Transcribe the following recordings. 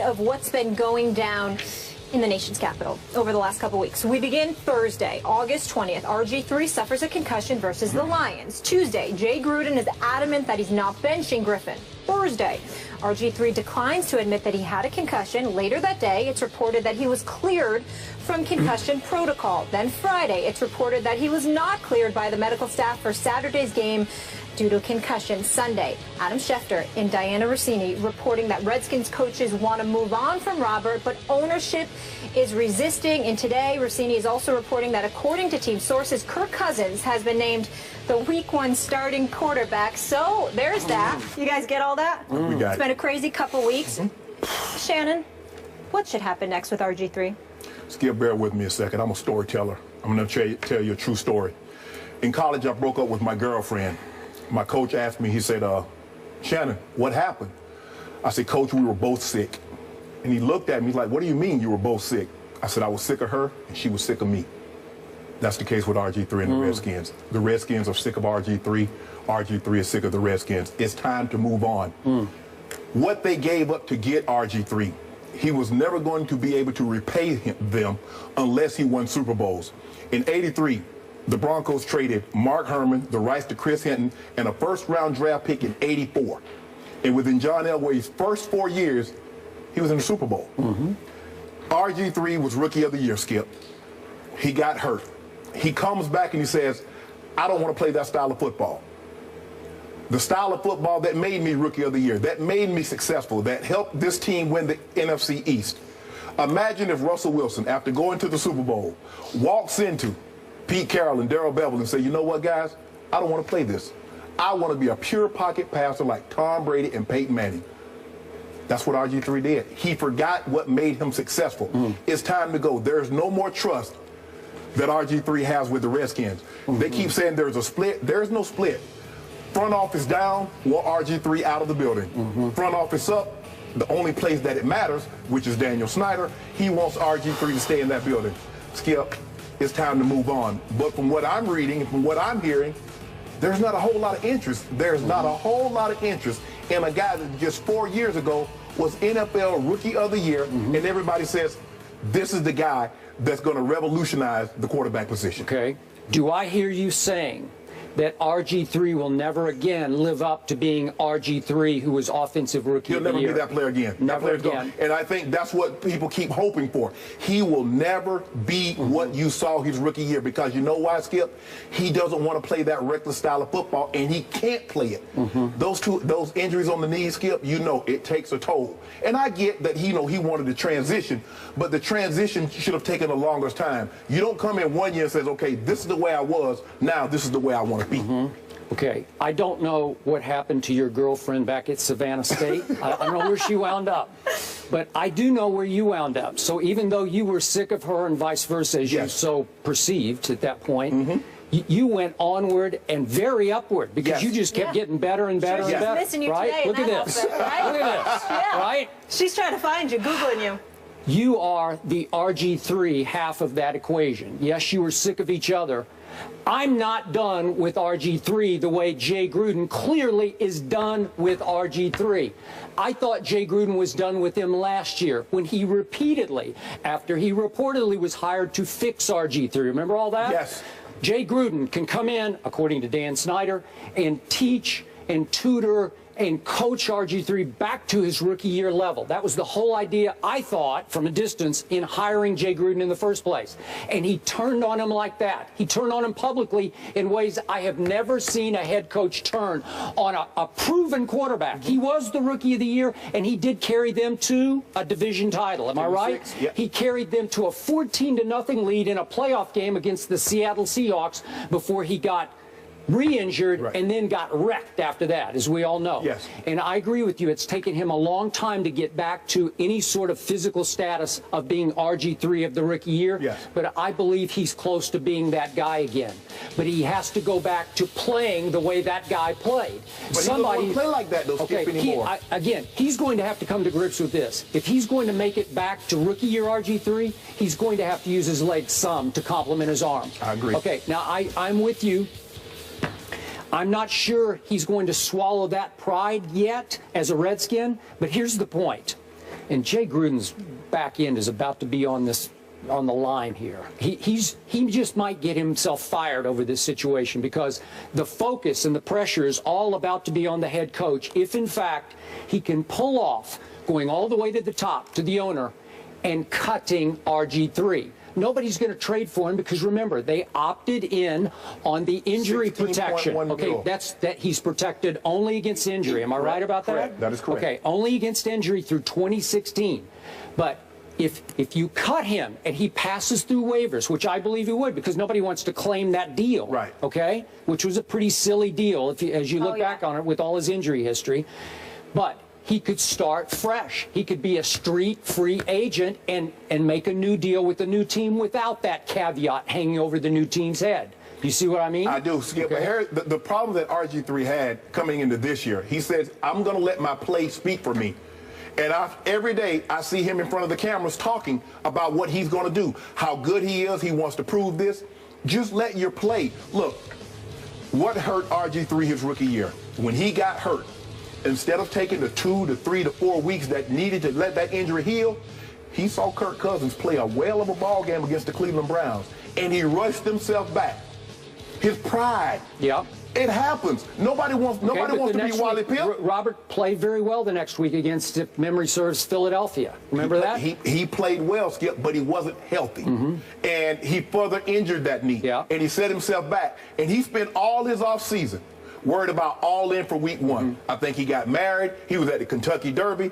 Of what's been going down in the nation's capital over the last couple weeks. We begin Thursday, August 20th. RG3 suffers a concussion versus the Lions. Tuesday, Jay Gruden is adamant that he's not benching Griffin. Thursday, RG3 declines to admit that he had a concussion. Later that day, it's reported that he was cleared from concussion protocol. Then Friday, it's reported that he was not cleared by the medical staff for Saturday's game due to concussion. Sunday, Adam Schefter and Diana Rossini reporting that Redskins coaches want to move on from Robert, but ownership is resisting. And today, Rossini is also reporting that according to team sources, Kirk Cousins has been named the Week 1 starting quarterback. So there's that. You guys get all that? We got It's been a crazy couple weeks. Shannon, what should happen next with RG3? Skip, bear with me a second. I'm a storyteller. I'm going to tell you a true story. In college, I broke up with my girlfriend. My coach asked me, he said, Shannon, what happened? I said, Coach, we were both sick. And he looked at me, he's like, what do you mean you were both sick? I said, I was sick of her and she was sick of me. That's the case with RG3 and the Redskins. The Redskins are sick of RG3. RG3 is sick of the Redskins. It's time to move on. What they gave up to get RG3, he was never going to be able to repay them unless he won Super Bowls. In '83, the Broncos traded Mark Herman, the rights to Chris Hinton, and a first-round draft pick in '84. And within John Elway's first 4 years, he was in the Super Bowl. RG3 was Rookie of the Year, Skip. He got hurt. He comes back and he says, I don't want to play that style of football. The style of football that made me Rookie of the Year, that made me successful, that helped this team win the NFC East. Imagine if Russell Wilson, after going to the Super Bowl, walks into Pete Carroll and Darrell Bevell and say, you know what, guys? I don't want to play this. I want to be a pure pocket passer like Tom Brady and Peyton Manning. That's what RG3 did. He forgot what made him successful. It's time to go. There's no more trust that RG3 has with the Redskins. They keep saying there's a split. There's no split. Front office down, want RG3 out of the building. Front office up, the only place that it matters, which is Daniel Snyder, he wants RG3 to stay in that building. Skip, it's time to move on. But from what I'm reading and from what I'm hearing, there's not a whole lot of interest. There's not a whole lot of interest in a guy that just 4 years ago was NFL Rookie of the Year, and everybody says, this is the guy that's going to revolutionize the quarterback position. Okay. Do I hear you saying that RG3 will never again live up to being RG3, who was Offensive Rookie of the Year? He'll never be that player again. Never again. And I think that's what people keep hoping for. He will never be what you saw his rookie year, because you know why, Skip? He doesn't want to play that reckless style of football, and he can't play it. Those injuries on the knees, Skip, you know it takes a toll. And I get that he wanted to transition, but the transition should have taken a longer time. You don't come in 1 year and says, okay, this is the way I was, now this is the way I want to be. Okay, I don't know what happened to your girlfriend back at Savannah State. I don't know where she wound up, but I do know where you wound up. So even though you were sick of her and vice versa, as you so perceived at that point, you went onward and very upward, because you just kept getting better and better and better. Missing you right? today Look at this. Outfit, right? Look at this. Right? She's trying to find you, Googling you. You are the RG3 half of that equation. Yes, you were sick of each other. I'm not done with RG3 the way Jay Gruden clearly is done with RG3. I thought Jay Gruden was done with him last year when he repeatedly, after he reportedly was hired to fix RG3. Remember all that? Yes. Jay Gruden can come in, according to Dan Snyder, and teach and tutor and coach RG3 back to his rookie year level. That was the whole idea, I thought, from a distance, in hiring Jay Gruden in the first place. And he turned on him like that. He turned on him publicly in ways I have never seen a head coach turn on a proven quarterback. He was the Rookie of the Year, and he did carry them to a division title. Am I right? Yep. He carried them to a 14-0 lead in a playoff game against the Seattle Seahawks before he got re-injured and then got wrecked after that, as we all know. Yes. And I agree with you. It's taken him a long time to get back to any sort of physical status of being RG3 of the rookie year. Yes. But I believe he's close to being that guy again. But he has to go back to playing the way that guy played. But he doesn't play like that, though, Skip, anymore. Again, he's going to have to come to grips with this. If he's going to make it back to rookie year RG3, he's going to have to use his legs some to complement his arm. I agree. Okay, now I'm with you. I'm not sure he's going to swallow that pride yet as a Redskin, but here's the point. And Jay Gruden's back end is about to be on the line here. He just might get himself fired over this situation because the focus and the pressure is all about to be on the head coach if, in fact, he can pull off going all the way to the top, to the owner, and cutting RG3. Nobody's going to trade for him because, remember, they opted in on the injury protection. Okay, that he's protected only against injury. Am I right about that? Correct. That is correct. Okay, only against injury through 2016. But if you cut him and he passes through waivers, which I believe he would because nobody wants to claim that deal, right? Okay, which was a pretty silly deal as you look back on it with all his injury history. But he could start fresh. He could be a street free agent and make a new deal with a new team without that caveat hanging over the new team's head. You see what I mean? I do, Skip. Okay. But the problem that RG3 had coming into this year, he says, I'm going to let my play speak for me. And every day I see him in front of the cameras talking about what he's going to do, how good he is. He wants to prove this. Just let your play. Look, what hurt RG3 his rookie year? When he got hurt, instead of taking the 2 to 3 to 4 weeks that needed to let that injury heal, he saw Kirk Cousins play a whale of a ball game against the Cleveland Browns, and he rushed himself back. His pride. Yeah. It happens. Nobody wants to be Wally Pipp. Robert played very well the next week against, if memory serves, Philadelphia. Remember that? He played well, Skip, but he wasn't healthy. And he further injured that knee. Yeah. And he set himself back. And he spent all his offseason worried about all in for week 1. I think he got married. He was at the Kentucky Derby.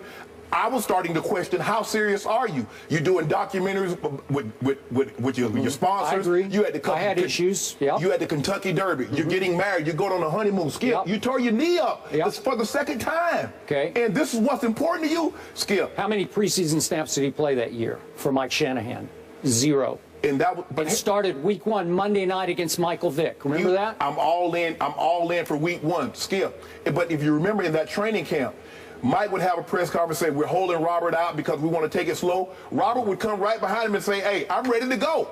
I was starting to question, how serious are you? You're doing documentaries with your sponsors. I agree. You had I had issues. Yep. You had the Kentucky Derby. You're getting married. You're going on a honeymoon. Skip, you tore your knee up for the second time. Okay. And this is what's important to you, Skip. How many preseason snaps did he play that year for Mike Shanahan? 0. And it started week 1, Monday night against Michael Vick. Remember that? I'm all in for week 1, Skip. But if you remember in that training camp, Mike would have a press conference saying, we're holding Robert out because we want to take it slow. Robert would come right behind him and say, hey, I'm ready to go.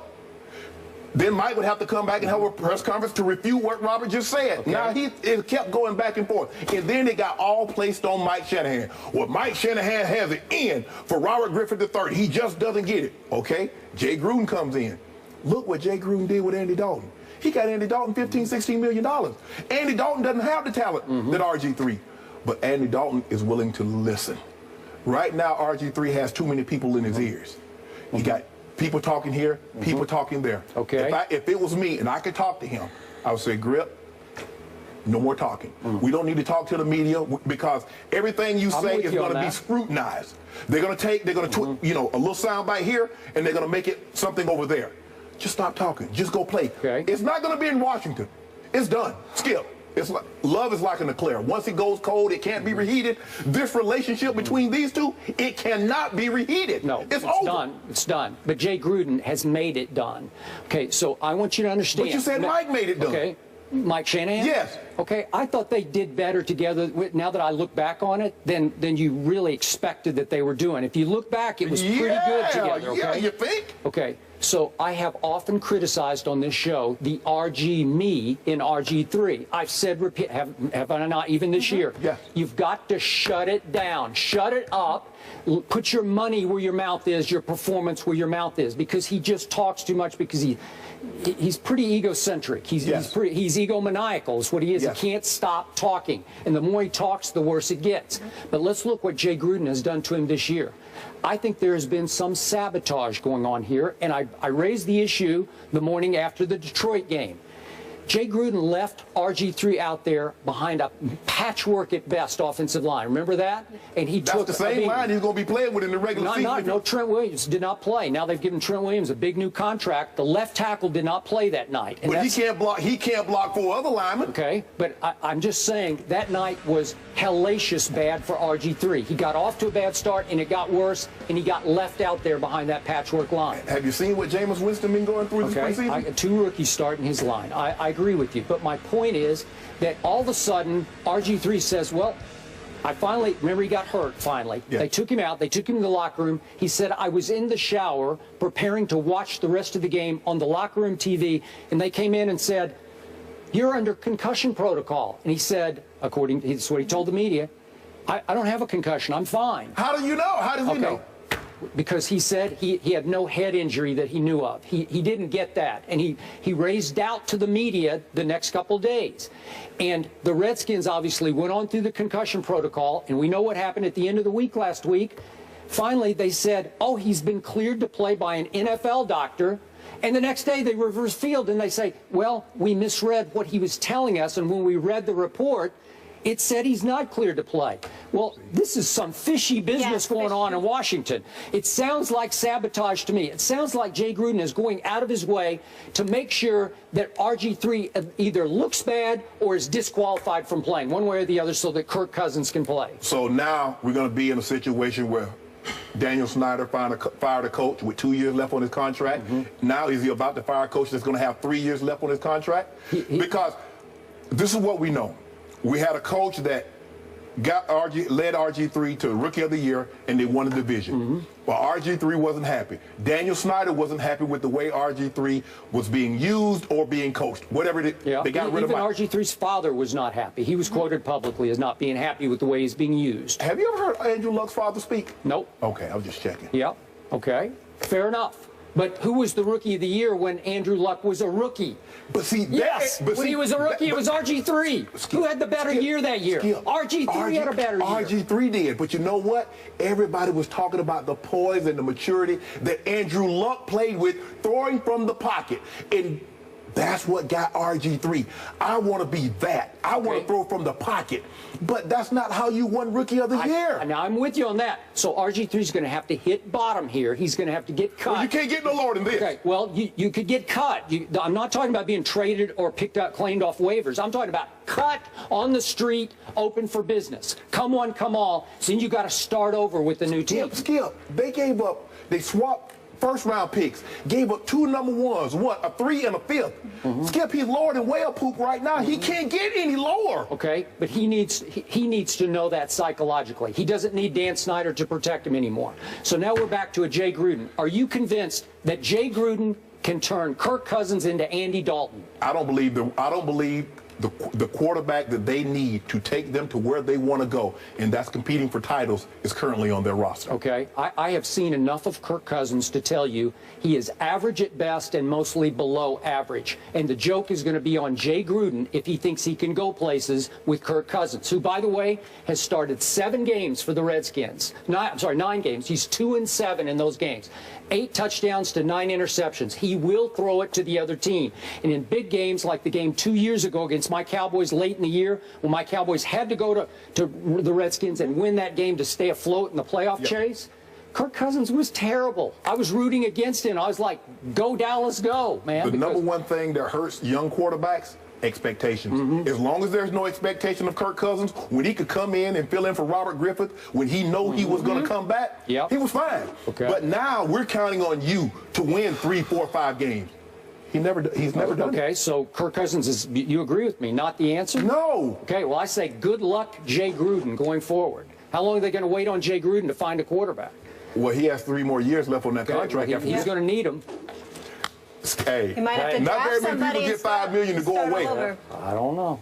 Then Mike would have to come back and have a press conference to refute what Robert just said. Okay. Now, it kept going back and forth. And then it got all placed on Mike Shanahan. Well, Mike Shanahan has an in for Robert Griffin III. He just doesn't get it. Okay? Jay Gruden comes in. Look what Jay Gruden did with Andy Dalton. He got Andy Dalton $15, $16 million. Andy Dalton doesn't have the talent that RG3. But Andy Dalton is willing to listen. Right now, RG3 has too many people in his ears. He got people talking here, people talking there. Okay. If it was me and I could talk to him, I would say, Grip, no more talking. We don't need to talk to the media because everything you say is going to be scrutinized. They're going to a little soundbite here, and they're going to make it something over there. Just stop talking. Just go play. Okay. It's not going to be in Washington. It's done. Skip. It's like love is like an eclair. Once it goes cold, it can't be reheated. This relationship between these two, it cannot be reheated. No, it's over. Done. It's done. But Jay Gruden has made it done. Okay, so I want you to understand. But you said Mike made it done. Okay, Mike Shanahan? Yes. Okay, I thought they did better together, now that I look back on it, than you really expected that they were doing. If you look back, it was pretty good together. Okay? Yeah, you think? Okay. So I have often criticized on this show the RG me in RG3. I've said, have I not, even this year? Yeah. You've got to shut it down. Shut it up. Put your money where your mouth is, your performance where your mouth is, because he just talks too much because he's pretty egocentric. He's egomaniacal is what he is. Yes. He can't stop talking. And the more he talks, the worse it gets. But let's look what Jay Gruden has done to him this year. I think there has been some sabotage going on here, and I raised the issue the morning after the Detroit game. Jay Gruden left RG3 out there behind a patchwork at best offensive line. Remember that? And he took the same line he's going to be playing with in the regular season. No, Trent Williams did not play. Now they've given Trent Williams a big new contract. The left tackle did not play that night. But he can't block. He can't block 4 other linemen. Okay, but I'm just saying that night was hellacious bad for RG3. He got off to a bad start, and it got worse, and he got left out there behind that patchwork line. Have you seen what Jameis Winston been going through this preseason? 2 rookies starting his line. I agree with you, but my point is that all of a sudden RG3 says, well, I finally, remember he got hurt finally. Yeah. They took him out. They took him to the locker room. He said, I was in the shower preparing to watch the rest of the game on the locker room TV, and they came in and said, you're under concussion protocol. And he said, according to what he told the media, I don't have a concussion. I'm fine. How do you know? How does he know? Because he said he had no head injury that he knew of. He didn't get that. And he raised doubt to the media the next couple days. And the Redskins obviously went on through the concussion protocol, and we know what happened at the end of the week last week. Finally, they said, oh, he's been cleared to play by an NFL doctor. And the next day they reverse field and they say, well, we misread what he was telling us, and when we read the report, it said he's not cleared to play. Well, this is some fishy business going on in Washington. It sounds like sabotage to me. It sounds like Jay Gruden is going out of his way to make sure that RG3 either looks bad or is disqualified from playing, one way or the other, so that Kirk Cousins can play. So now we're going to be in a situation where Daniel Snyder fired a coach with 2 years left on his contract. Now is he about to fire a coach that's going to have 3 years left on his contract? Because this is what we know. We had a coach that led RG3 to Rookie of the Year, and they won the division. But RG3 wasn't happy. Daniel Snyder wasn't happy with the way RG3 was being used or being coached. Whatever they got rid of him. Even RG3's father was not happy. He was quoted publicly as not being happy with the way he's being used. Have you ever heard Andrew Luck's father speak? Nope. Okay, I was just checking. Yeah. Okay. Fair enough. But who was the Rookie of the Year when Andrew Luck was a rookie? But see, when he was a rookie, it was RG3. Who had the better year that year? RG3 had a better year. RG3 did. But you know what? Everybody was talking about the poise and the maturity that Andrew Luck played with, throwing from the pocket. And that's what got RG3. I want to be that. I want to throw from the pocket. But that's not how you won Rookie of the Year. Now, I'm with you on that. So RG3 is going to have to hit bottom here. He's going to have to get cut. Well, you can't get no lower than this. Okay, well, you could get cut. I'm not talking about being traded or picked up, claimed off waivers. I'm talking about cut on the street, open for business. Come one, come all. So then you got to start over with the new team. Skip. They swapped first-round picks, gave up 2 number ones, a 3 and a 5th. Skip, he's lower than whale poop right now. He can't get any lower. Okay, but he needs to know that psychologically. He doesn't need Dan Snyder to protect him anymore. So now we're back to a Jay Gruden. Are you convinced that Jay Gruden can turn Kirk Cousins into Andy Dalton? I don't believe the quarterback that they need to take them to where they want to go, and that's competing for titles, is currently on their roster. Okay. I have seen enough of Kirk Cousins to tell you he is average at best and mostly below average. And the joke is going to be on Jay Gruden if he thinks he can go places with Kirk Cousins, who, by the way, has started 7 games for the Redskins. 9 games. He's 2-7 in those games. 8 touchdowns to 9 interceptions. He will throw it to the other team. And in big games like the game 2 years ago against my Cowboys late in the year, when my Cowboys had to go to the Redskins and win that game to stay afloat in the playoff chase, Kirk Cousins was terrible. I was rooting against him. I was like, go Dallas, go, man. The number one thing that hurts young quarterbacks, expectations. As long as there's no expectation of Kirk Cousins, when he could come in and fill in for Robert Griffith, when he know he was going to come back, he was fine. But now we're counting on you to win 3, 4, 5 games. He's never done it. Okay, so Kirk Cousins is, you agree with me, not the answer? No. Okay, well, I say good luck, Jay Gruden, going forward. How long are they going to wait on Jay Gruden to find a quarterback? Well, he has 3 more years left on that contract. He's going to need them. Hey, he might have to not very many people get $5 million to go away. I don't know.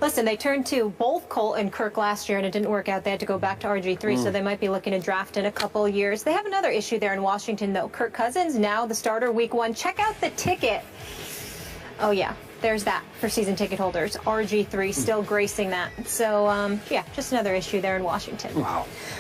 Listen, they turned to both Colt and Kirk last year, and it didn't work out. They had to go back to RG3, so they might be looking to draft in a couple years. They have another issue there in Washington, though. Kirk Cousins, now the starter week 1. Check out the ticket. Oh, yeah, there's that for season ticket holders. RG3 still gracing that. So, yeah, just another issue there in Washington. Wow.